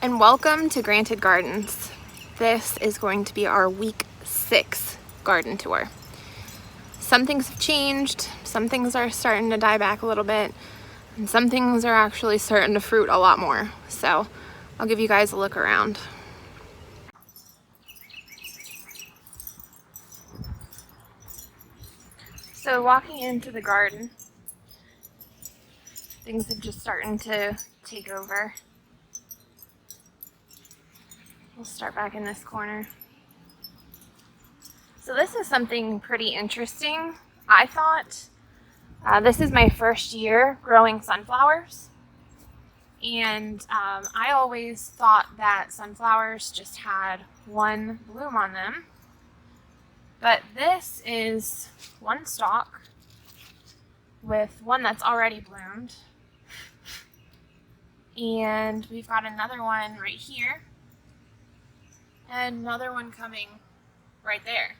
And welcome to Granted Gardens. This is going to be our week 6 garden tour. Some things have changed, some things are starting to die back a little bit, and some things are actually starting to fruit a lot more. So I'll give you guys a look around. So walking into the garden, things are just starting to take over. We'll start back in this corner. So this is something pretty interesting. I thought this is my first year growing sunflowers, and I always thought that sunflowers just had one bloom on them, but this is one stalk with one that's already bloomed, and we've got another one right here and another one coming right there.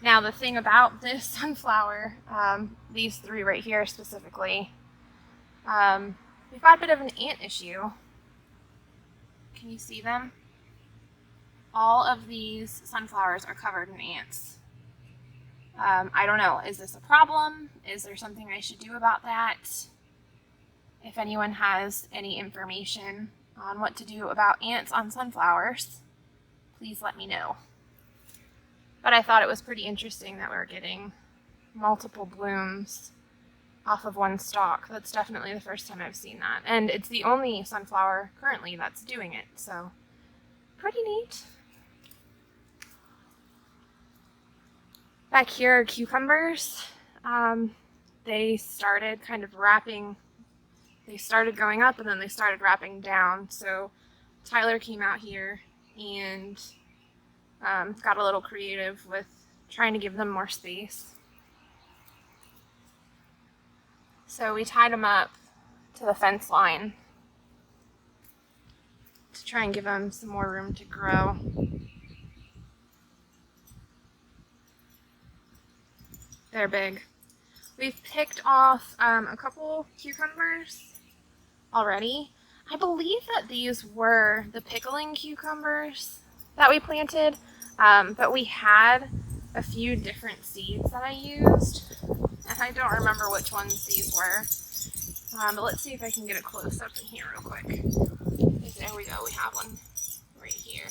Now the thing about this sunflower, these three right here specifically, we've got a bit of an ant issue. Can you see them? All of these sunflowers are covered in ants. I don't know, is this a problem? Is there something I should do about that? If anyone has any information on what to do about ants on sunflowers, please let me know. But I thought it was pretty interesting that we're getting multiple blooms off of one stalk. That's definitely the first time I've seen that. And it's the only sunflower currently that's doing it, so pretty neat. Back here are cucumbers. They started kind of wrapping. They started going up and then they started wrapping down. So Tyler came out here and got a little creative with trying to give them more space. So we tied them up to the fence line to try and give them some more room to grow. They're big. We've picked off a couple cucumbers already. I believe that these were the pickling cucumbers that we planted, but we had a few different seeds that I used, and I don't remember which ones these were, but let's see if I can get a close up in here real quick. There we go, we have one right here.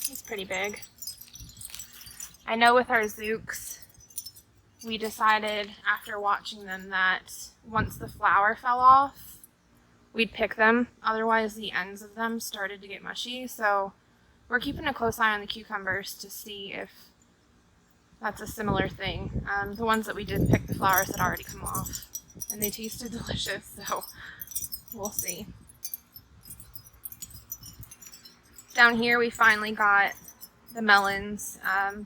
He's pretty big. I know with our zooks, we decided after watching them that once the flower fell off, we'd pick them. Otherwise, the ends of them started to get mushy. So we're keeping a close eye on the cucumbers to see if that's a similar thing. The ones that we did pick, the flowers had already come off, and they tasted delicious. So we'll see. Down here, we finally got the melons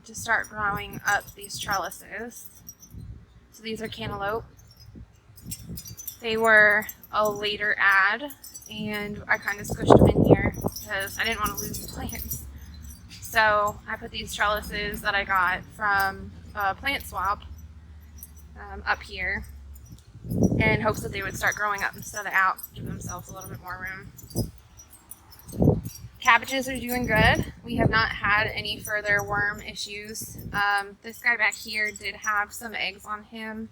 to start growing up these trellises. So these are cantaloupe. They were a later ad, and I kind of squished them in here because I didn't want to lose the plants. So I put these trellises that I got from a plant swap up here in hopes that they would start growing up instead of out, give themselves a little bit more room. Cabbages are doing good. We have not had any further worm issues. This guy back here did have some eggs on him,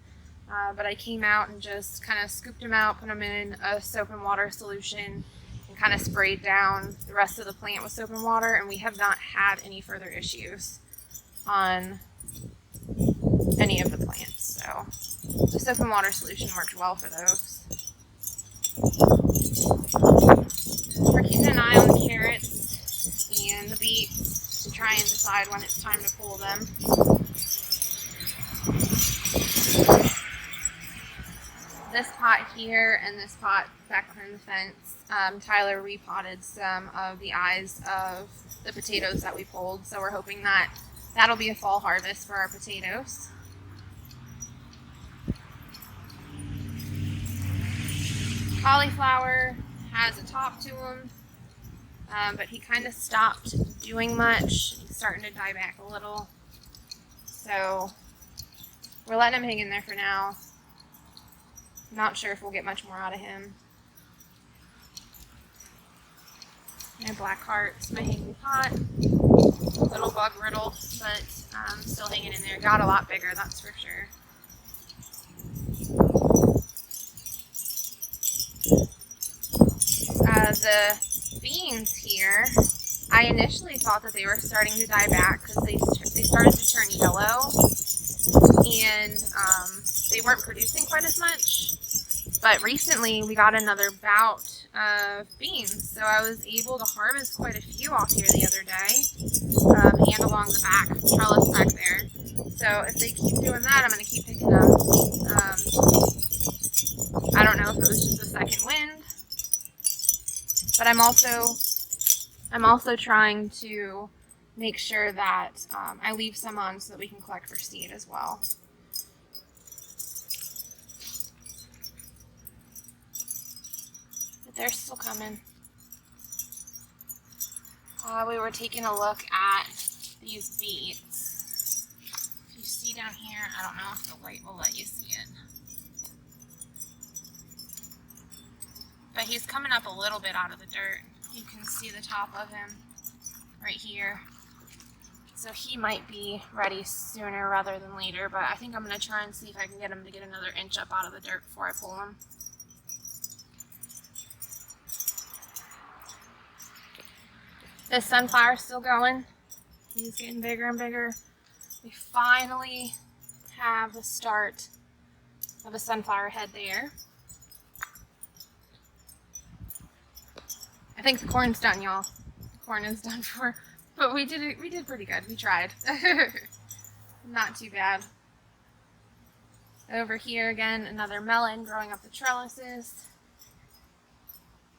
but I came out and just kind of scooped them out, put them in a soap and water solution, and kind of sprayed down the rest of the plant with soap and water, and we have not had any further issues on any of the plants. So the soap and water solution worked well for those. We're keeping an eye on the carrots and the beets to try and decide when it's time to pull them. This pot here and this pot back behind the fence, Tyler repotted some of the eyes of the potatoes that we pulled, so we're hoping that that'll be a fall harvest for our potatoes. Cauliflower has a top to him, but he kind of stopped doing much. He's starting to die back a little. So we're letting him hang in there for now. Not sure if we'll get much more out of him. My black heart's my hanging pot. A little bug riddled, but still hanging in there. Got a lot bigger, that's for sure. The beans here, I initially thought that they were starting to die back because they started to turn yellow, and they weren't producing quite as much. But recently we got another bout of beans, so I was able to harvest quite a few off here the other day, and along the back trellis back there. So if they keep doing that, I'm going to keep picking them. I don't know if it was just a second wind, but I'm also trying to make sure that I leave some on so that we can collect for seed as well. But they're still coming. We were taking a look at these beets. You see down here, I don't know if the light will let you see it. But he's coming up a little bit out of the dirt. You can see the top of him right here. So he might be ready sooner rather than later, but I think I'm going to try and see if I can get him to get another inch up out of the dirt before I pull him. This sunflower's still going. He's getting bigger and bigger. We finally have the start of a sunflower head there. I think the corn's done, y'all. The corn is done for, but we did pretty good. We tried. Not too bad. Over here again, another melon growing up the trellises.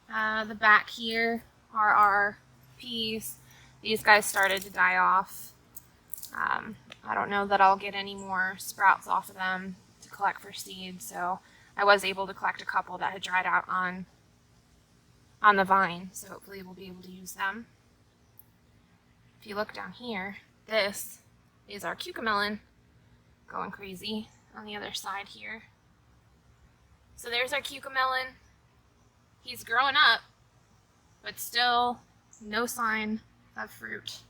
The back here are our peas. These guys started to die off. I don't know that I'll get any more sprouts off of them to collect for seed, so I was able to collect a couple that had dried out on the vine, so hopefully we'll be able to use them. If you look down here, this is our cucamelon going crazy on the other side here. So there's our cucamelon. He's growing up, but still no sign of fruit.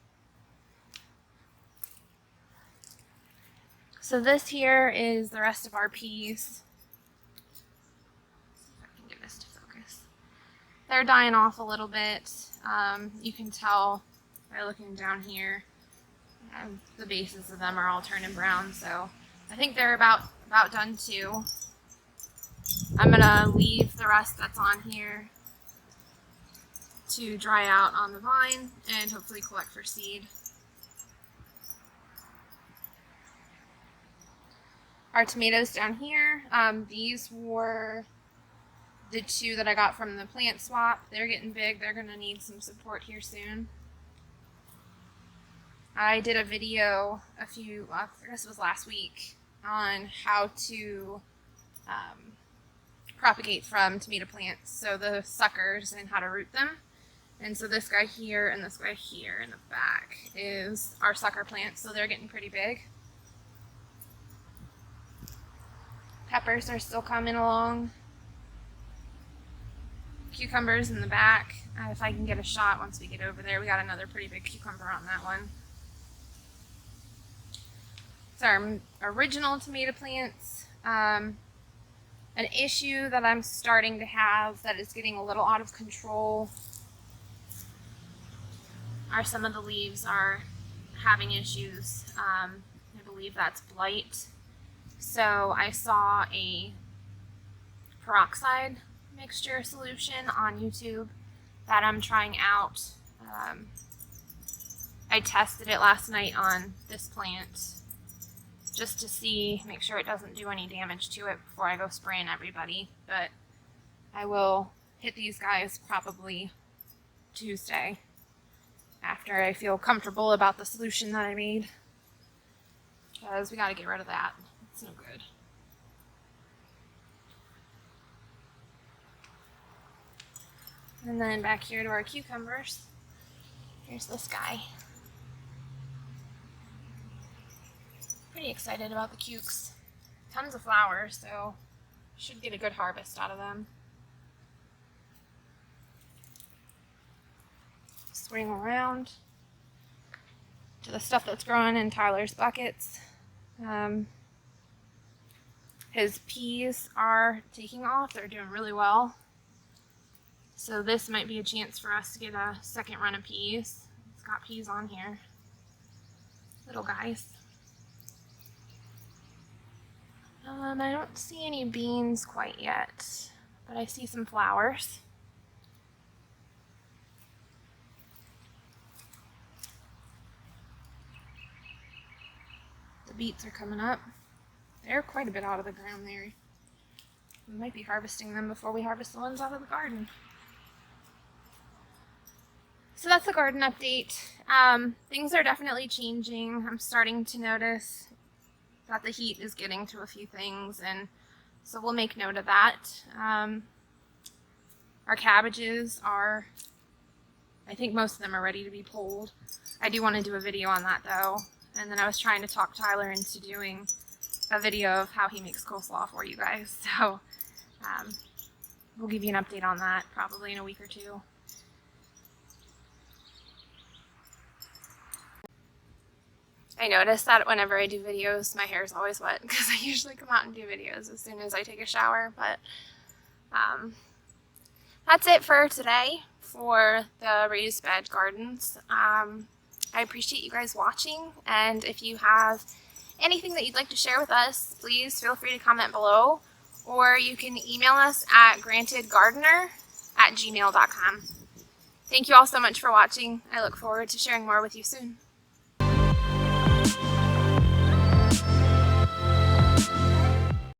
So this here is the rest of our peas. See if I can get this to focus. They're dying off a little bit. You can tell by looking down here. The bases of them are all turning brown, so I think they're about done too. I'm gonna leave the rest that's on here to dry out on the vine and hopefully collect for seed. Our tomatoes down here, these were the two that I got from the plant swap. They're getting big. They're going to need some support here soon. I did a video I guess it was last week, on how to propagate from tomato plants, so the suckers and how to root them. And so this guy here and this guy here in the back is our sucker plants, so they're getting pretty big. Peppers are still coming along. Cucumbers in the back. If I can get a shot once we get over there. We got another pretty big cucumber on that one. It's our original tomato plants. An issue that I'm starting to have that is getting a little out of control are some of the leaves are having issues. I believe that's blight. So I saw a peroxide mixture solution on YouTube that I'm trying out. I tested it last night on this plant just to make sure it doesn't do any damage to it before I go spraying everybody. But I will hit these guys probably Tuesday after I feel comfortable about the solution that I made, because we got to get rid of that. It's no good. And then back here to our cucumbers. Here's this guy. Pretty excited about the cukes. Tons of flowers, so Should get a good harvest out of them. Swing around to the stuff that's growing in Tyler's buckets. His peas are taking off. They're doing really well. So this might be a chance for us to get a second run of peas. It's got peas on here. Little guys. I don't see any beans quite yet, but I see some flowers. The beets are coming up. They're quite a bit out of the ground there. We might be harvesting them before we harvest the ones out of the garden. So that's the garden update. Things are definitely changing. I'm starting to notice that the heat is getting to a few things, and so we'll make note of that. Our cabbages are, I think most of them are ready to be pulled. I do want to do a video on that though, and then I was trying to talk Tyler into doing a video of how he makes coleslaw for you guys, so we'll give you an update on that probably in a week or two. I notice that whenever I do videos, my hair is always wet because I usually come out and do videos as soon as I take a shower, but that's it for today for the raised bed gardens. I appreciate you guys watching, and if you have anything that you'd like to share with us, please feel free to comment below, or you can email us at GrantedGardener@gmail.com. Thank you all so much for watching. I look forward to sharing more with you soon.